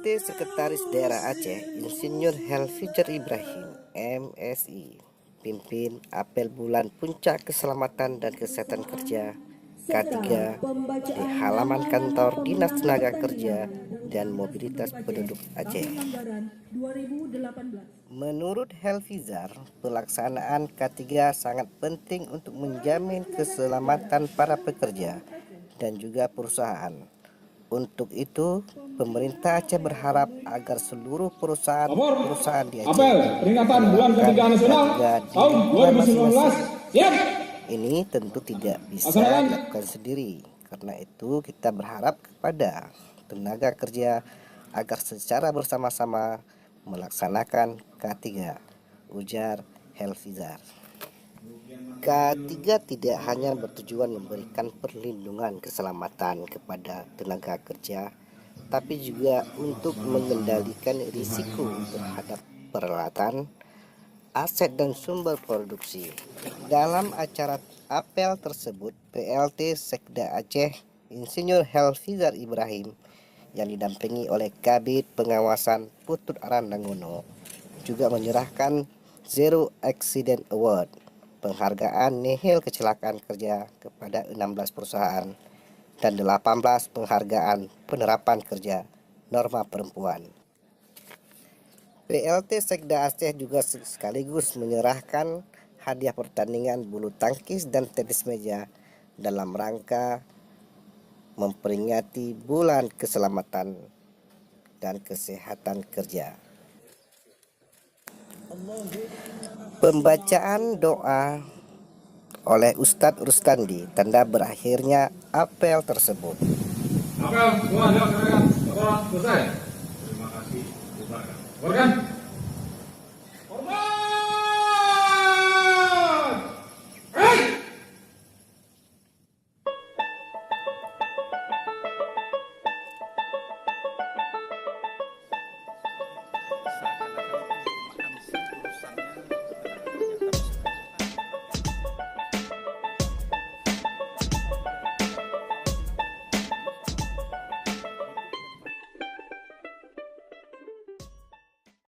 PLT Sekretaris Daerah Aceh Insinyur Helfizer Ibrahim MSI pimpin apel bulan puncak keselamatan dan kesehatan kerja K3 di halaman kantor Dinas Tenaga Kerja dan Mobilitas Penduduk Aceh. Menurut Helfizer, pelaksanaan K3 sangat penting untuk menjamin keselamatan para pekerja dan juga perusahaan. Untuk itu, pemerintah Aceh berharap agar seluruh perusahaan di Aceh peringatan bulan ketiga nasional tahun 2019 siap. Ini tentu tidak bisa dilakukan sendiri. Karena itu kita berharap kepada tenaga kerja agar secara bersama-sama melaksanakan K3, ujar Helfizer. K3 tidak hanya bertujuan memberikan perlindungan keselamatan kepada tenaga kerja, tapi juga untuk mengendalikan risiko terhadap peralatan, aset dan sumber produksi. Dalam acara apel tersebut, PLT Sekda Aceh Insinyur Helfizer Ibrahim yang didampingi oleh Kabid Pengawasan Putut Arandangono juga menyerahkan Zero Accident Award, penghargaan nihil kecelakaan kerja kepada 16 perusahaan dan 18 penghargaan penerapan kerja norma perempuan. PLT Sekda Aceh juga sekaligus menyerahkan hadiah pertandingan bulu tangkis dan tenis meja dalam rangka memperingati bulan keselamatan dan kesehatan kerja. Pembacaan doa oleh Ustadz Rustandi tanda berakhirnya apel tersebut. Apel semua dilaksanakan selesai. Terima kasih.